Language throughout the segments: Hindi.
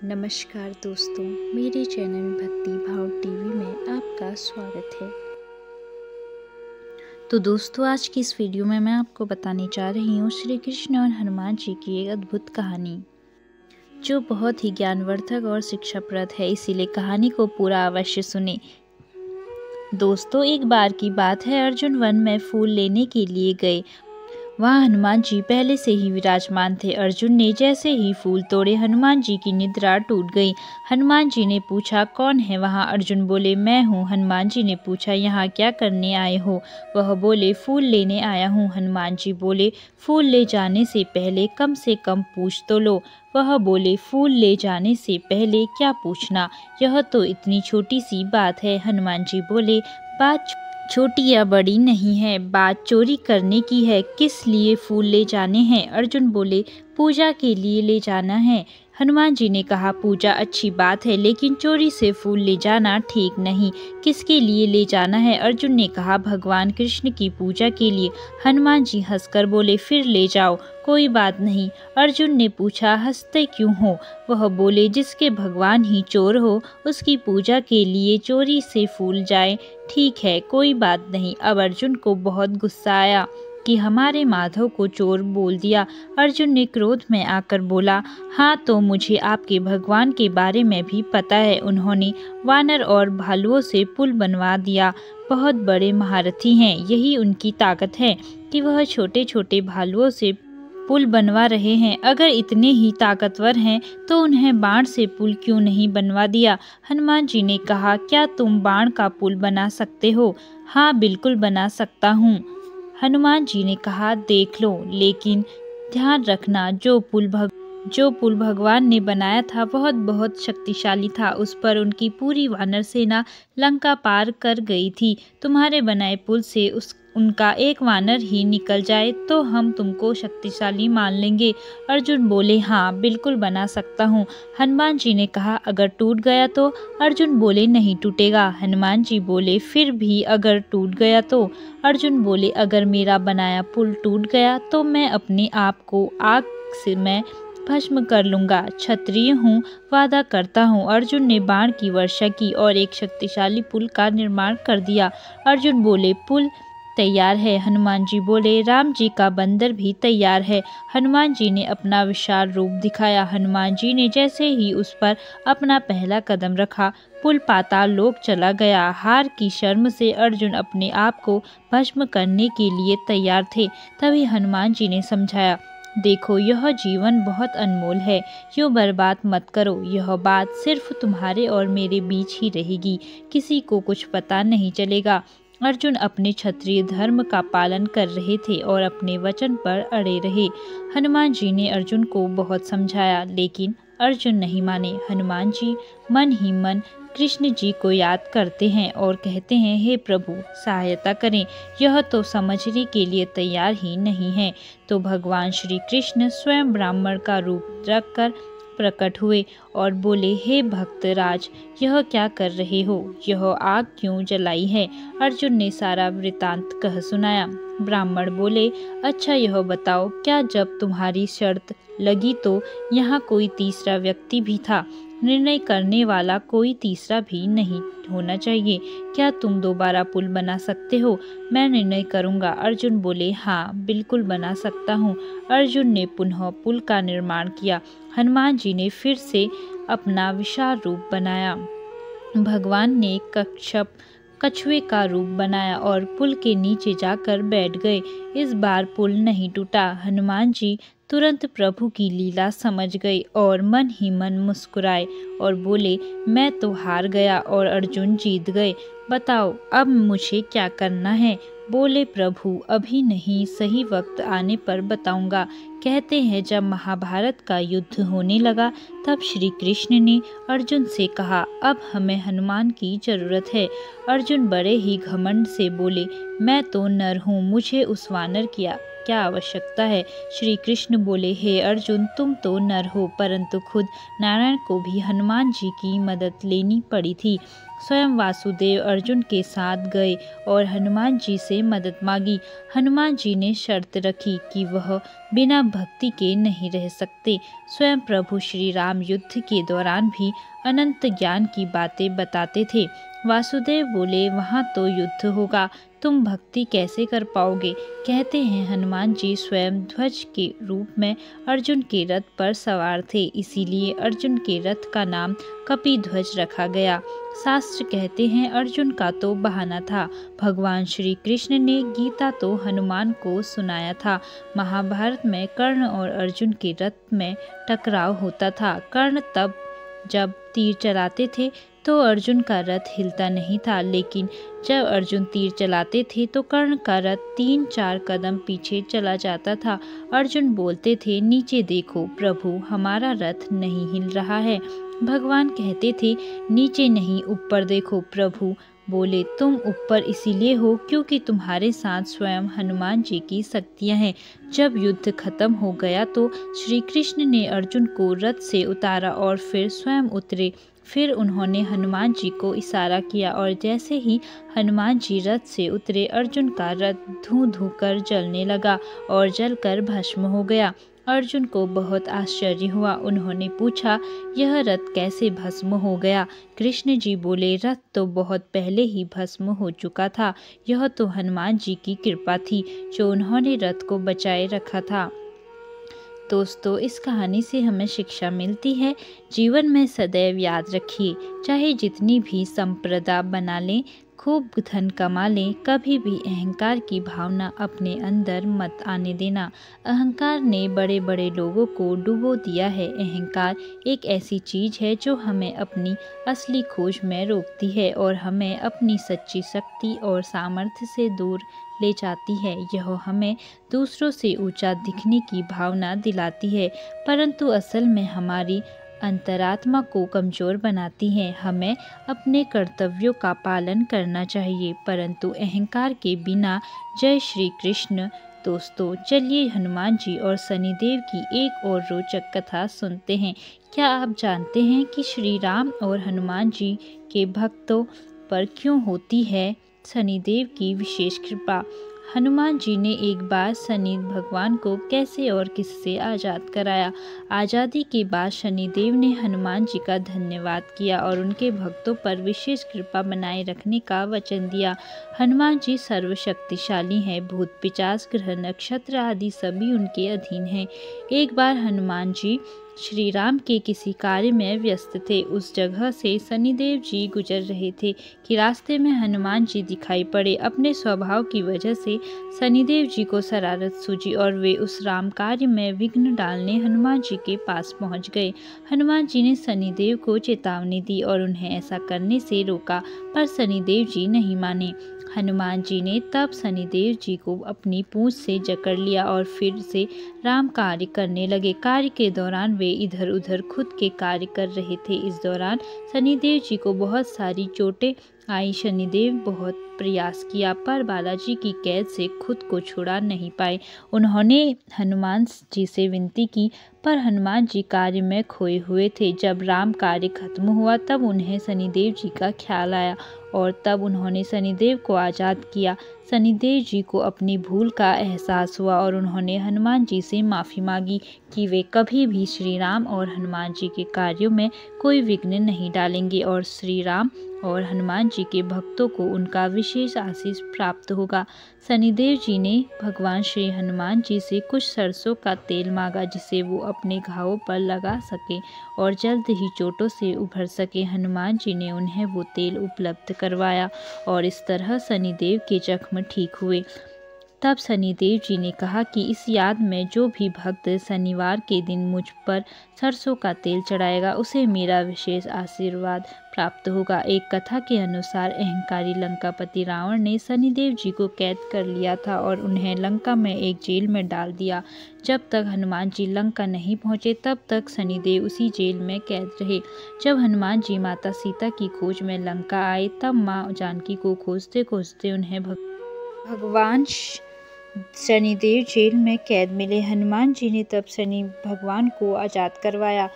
नमस्कार दोस्तों, मेरे चैनल भक्ति भाव टीवी में आपका स्वागत है। तो दोस्तों, आज की इस वीडियो में मैं आपको बताने जा रही हूँ श्री कृष्ण और हनुमान जी की एक अद्भुत कहानी, जो बहुत ही ज्ञानवर्धक और शिक्षाप्रद है। इसीलिए कहानी को पूरा अवश्य सुने। दोस्तों, एक बार की बात है, अर्जुन वन में फूल लेने के लिए गए। वहाँ हनुमान जी पहले से ही विराजमान थे। अर्जुन ने जैसे ही फूल तोड़े, हनुमान जी की निद्रा टूट गई। हनुमान जी ने पूछा, कौन है वहाँ? अर्जुन बोले, मैं हूँ। हनुमान जी ने पूछा, यहाँ क्या करने आए हो? वह बोले, फूल लेने आया हूँ। हनुमान जी बोले, फूल ले जाने से पहले कम से कम पूछ तो लो। वह बोले, फूल ले जाने से पहले क्या पूछना? यह तो इतनी छोटी सी बात है। हनुमान जी बोले, बात छोटी या बड़ी नहीं है, बात चोरी करने की है। किस लिए फूल ले जाने हैं? अर्जुन बोले, पूजा के लिए ले जाना है। हनुमान जी ने कहा, पूजा अच्छी बात है, लेकिन चोरी से फूल ले जाना ठीक नहीं। किसके लिए ले जाना है? अर्जुन ने कहा, भगवान कृष्ण की पूजा के लिए। हनुमान जी हंसकर बोले, फिर ले जाओ, कोई बात नहीं। अर्जुन ने पूछा, हंसते क्यों हो? वह बोले, जिसके भगवान ही चोर हो, उसकी पूजा के लिए चोरी से फूल जाए, ठीक है, कोई बात नहीं। अब अर्जुन को बहुत गुस्सा आया कि हमारे माधव को चोर बोल दिया। अर्जुन ने क्रोध में आकर बोला, हाँ तो मुझे आपके भगवान के बारे में भी पता है। उन्होंने वानर और भालुओं से पुल बनवा दिया। बहुत बड़े महारथी हैं। यही उनकी ताकत है कि वह छोटे छोटे भालुओं से पुल बनवा रहे हैं। अगर इतने ही ताकतवर हैं तो उन्हें बाण से पुल क्यों नहीं बनवा दिया? हनुमान जी ने कहा, क्या तुम बाण का पुल बना सकते हो? हाँ, बिल्कुल बना सकता हूँ। हनुमान जी ने कहा, देख लो, लेकिन ध्यान रखना, जो पुल भगवान ने बनाया था वह बहुत शक्तिशाली था। उस पर उनकी पूरी वानर सेना लंका पार कर गई थी। तुम्हारे बनाए पुल से उनका एक वानर ही निकल जाए तो हम तुमको शक्तिशाली मान लेंगे। अर्जुन बोले, हाँ बिल्कुल बना सकता हूँ। हनुमान जी ने कहा, अगर टूट गया तो? अर्जुन बोले, नहीं टूटेगा। हनुमान जी बोले, फिर भी अगर टूट गया तो? अर्जुन बोले, अगर मेरा बनाया पुल टूट गया तो मैं अपने आप को आग से मैं भस्म कर लूंगा। क्षत्रिय हूँ, वादा करता हूँ। अर्जुन ने बाण की वर्षा की और एक शक्तिशाली पुल का निर्माण कर दिया। अर्जुन बोले, पुल तैयार है। हनुमान जी बोले, राम जी का बंदर भी तैयार है। हनुमान जी ने अपना विशाल रूप दिखाया। हनुमान जी ने जैसे ही उस पर अपना पहला कदम रखा, पुल पाताल लोक चला गया। हार की शर्म से अर्जुन अपने आप को भस्म करने के लिए तैयार थे। तभी हनुमान जी ने समझाया, देखो, यह जीवन बहुत अनमोल है, यूँ बर्बाद मत करो। यह बात सिर्फ तुम्हारे और मेरे बीच ही रहेगी, किसी को कुछ पता नहीं चलेगा। अर्जुन अपने क्षत्रिय धर्म का पालन कर रहे थे और अपने वचन पर अड़े रहे। हनुमान जी ने अर्जुन को बहुत समझाया, लेकिन अर्जुन नहीं माने। हनुमान जी मन ही मन कृष्ण जी को याद करते हैं और कहते हैं, हे प्रभु, सहायता करें। यह तो समझने के लिए तैयार ही नहीं है। तो भगवान श्री कृष्ण स्वयं ब्राह्मण का रूप रखकर प्रकट हुए और बोले, हे भक्तराज, यह क्या कर रहे हो? यह आग क्यों जलाई है? अर्जुन ने सारा वृतांत कह सुनाया। ब्राह्मण बोले, अच्छा यह बताओ, क्या जब तुम्हारी शर्त लगी तो यहाँ कोई तीसरा व्यक्ति भी था? निर्णय करने वाला कोई तीसरा भी नहीं होना चाहिए। क्या तुम दोबारा पुल बना सकते हो? मैं निर्णय करूँगा। अर्जुन बोले, हाँ बिल्कुल बना सकता हूँ। अर्जुन ने पुनः पुल का निर्माण किया। हनुमान जी ने फिर से अपना विशाल रूप बनाया। भगवान ने कछुए का रूप बनाया और पुल के नीचे जाकर बैठ गए। इस बार पुल नहीं टूटा। हनुमान जी तुरंत प्रभु की लीला समझ गए और मन ही मन मुस्कुराए और बोले, मैं तो हार गया और अर्जुन जीत गए। बताओ अब मुझे क्या करना है? बोले, प्रभु अभी नहीं, सही वक्त आने पर बताऊंगा। कहते हैं, जब महाभारत का युद्ध होने लगा तब श्री कृष्ण ने अर्जुन से कहा, अब हमें हनुमान की जरूरत है। अर्जुन बड़े ही घमंड से बोले, मैं तो नर हूँ, मुझे उस वानर की क्या आवश्यकता है? श्री कृष्ण बोले, हे अर्जुन, तुम तो नर हो, परंतु खुद नारायण को भी हनुमान जी की मदद लेनी पड़ी थी। स्वयं वासुदेव अर्जुन के साथ गए और हनुमान जी से मदद मांगी। हनुमान जी ने शर्त रखी कि वह बिना भक्ति के नहीं रह सकते। स्वयं प्रभु श्री राम युद्ध के दौरान भी अनंत ज्ञान की बातें बताते थे। वासुदेव बोले, वहाँ तो युद्ध होगा, तुम भक्ति कैसे कर पाओगे। कहते हैं हनुमान जी स्वयं ध्वज के रूप में अर्जुन के रथ पर सवार थे, इसीलिए अर्जुन के रथ का नाम कपिध्वज रखा गया। शास्त्र कहते हैं अर्जुन का तो बहाना था। भगवान श्री कृष्ण ने गीता तो हनुमान को सुनाया था। महाभारत में कर्ण और अर्जुन के रथ में टकराव होता था। कर्ण तब जब तीर चलाते थे तो अर्जुन का रथ हिलता नहीं था, लेकिन जब अर्जुन तीर चलाते थे तो कर्ण का रथ 3-4 कदम पीछे चला जाता था। अर्जुन बोलते थे, नीचे देखो प्रभु, हमारा रथ नहीं हिल रहा है। भगवान कहते थे, नीचे नहीं ऊपर देखो प्रभु। बोले, तुम ऊपर इसीलिए हो क्योंकि तुम्हारे साथ स्वयं हनुमान जी की शक्तियाँ हैं। जब युद्ध खत्म हो गया तो श्री कृष्ण ने अर्जुन को रथ से उतारा और फिर स्वयं उतरे। फिर उन्होंने हनुमान जी को इशारा किया और जैसे ही हनुमान जी रथ से उतरे, अर्जुन का रथ धूं धूं कर जलने लगा और जलकर भस्म हो गया। अर्जुन को बहुत आश्चर्य हुआ। उन्होंने पूछा, यह रथ कैसे भस्म हो गया। कृष्ण जी बोले, रथ तो बहुत पहले ही भस्म हो चुका था। यह तो हनुमान जी की कृपा थी जो उन्होंने रथ को बचाए रखा था। दोस्तों, इस कहानी से हमें शिक्षा मिलती है, जीवन में सदैव याद रखिए, चाहे जितनी भी संपदा बना लें, खूब धन कमा लें, कभी भी अहंकार की भावना अपने अंदर मत आने देना। अहंकार ने बड़े बड़े लोगों को डुबो दिया है। अहंकार एक ऐसी चीज़ है जो हमें अपनी असली खोज में रोकती है और हमें अपनी सच्ची शक्ति और सामर्थ्य से दूर ले जाती है। यह हमें दूसरों से ऊंचा दिखने की भावना दिलाती है, परंतु असल में हमारी अंतरात्मा को कमज़ोर बनाती है। हमें अपने कर्तव्यों का पालन करना चाहिए, परंतु अहंकार के बिना। जय श्री कृष्ण। दोस्तों, चलिए हनुमान जी और शनिदेव की एक और रोचक कथा सुनते हैं। क्या आप जानते हैं कि श्री राम और हनुमान जी के भक्तों पर क्यों होती है शनिदेव की विशेष कृपा। हनुमान जी ने एक बार शनि भगवान को कैसे और किससे आज़ाद कराया। आज़ादी के बाद शनिदेव ने हनुमान जी का धन्यवाद किया और उनके भक्तों पर विशेष कृपा बनाए रखने का वचन दिया। हनुमान जी सर्वशक्तिशाली हैं। भूत पिशाच ग्रह नक्षत्र आदि सभी उनके अधीन हैं। एक बार हनुमान जी श्री राम के किसी कार्य में व्यस्त थे। उस जगह से शनिदेव जी गुजर रहे थे कि रास्ते में हनुमान जी दिखाई पड़े। अपने स्वभाव की वजह से शनिदेव जी को शरारत सूझी और वे उस राम कार्य में विघ्न डालने हनुमान जी के पास पहुंच गए। हनुमान जी ने शनिदेव को चेतावनी दी और उन्हें ऐसा करने से रोका, पर शनिदेव जी नहीं माने। हनुमान जी ने तब शनिदेव जी को अपनी पूंछ से जकड़ लिया और फिर से राम कार्य करने लगे। कार्य के दौरान वे इधर उधर खुद के कार्य कर रहे थे। इस दौरान शनिदेव जी को बहुत सारी चोटें आई। शनिदेव बहुत प्रयास किया पर बालाजी की कैद से खुद को छुड़ा नहीं पाए। उन्होंने हनुमान जी से विनती की, पर हनुमान जी कार्य में खोए हुए थे। जब राम कार्य खत्म हुआ तब उन्हें शनिदेव जी का ख्याल आया और तब उन्होंने शनिदेव को आज़ाद किया। शनिदेव जी को अपनी भूल का एहसास हुआ और उन्होंने हनुमान जी से माफ़ी मांगी कि वे कभी भी श्री राम और हनुमान जी के कार्यों में कोई विघ्न नहीं डालेंगे और श्री राम और हनुमान जी के भक्तों को उनका विशेष आशीष प्राप्त होगा। शनिदेव जी ने भगवान श्री हनुमान जी से कुछ सरसों का तेल मांगा जिसे वो अपने घावों पर लगा सके और जल्द ही चोटों से उभर सके। हनुमान जी ने उन्हें वो तेल उपलब्ध करवाया और इस तरह शनिदेव के जख्म ठीक हुए। तब शनिदेव जी ने कहा कि इस याद में जो भी भक्त शनिवार के दिन मुझ पर सरसों का तेल चढ़ाएगा उसे मेरा विशेष आशीर्वाद प्राप्त होगा। एक कथा के अनुसार अहंकारी लंकापति रावण ने शनिदेव जी को कैद कर लिया था और उन्हें लंका में एक जेल में डाल दिया। जब तक हनुमान जी लंका नहीं पहुँचे तब तक शनिदेव उसी जेल में कैद रहे। जब हनुमान जी माता सीता की खोज में लंका आए तब माँ जानकी को खोजते खोजते उन्हें भगवान शनिदेव जेल में कैद मिले। हनुमान जी ने तब शनि भगवान को आज़ाद करवाया।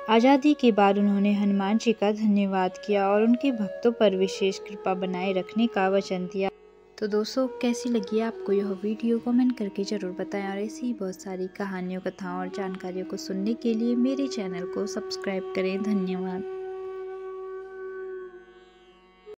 आज़ादी के बाद उन्होंने हनुमान जी का धन्यवाद किया और उनके भक्तों पर विशेष कृपा बनाए रखने का वचन दिया। तो दोस्तों कैसी लगी आपको यह वीडियो, कमेंट करके ज़रूर बताएं। और ऐसी ही बहुत सारी कहानियों, कथाओं और जानकारियों को सुनने के लिए मेरे चैनल को सब्सक्राइब करें। धन्यवाद।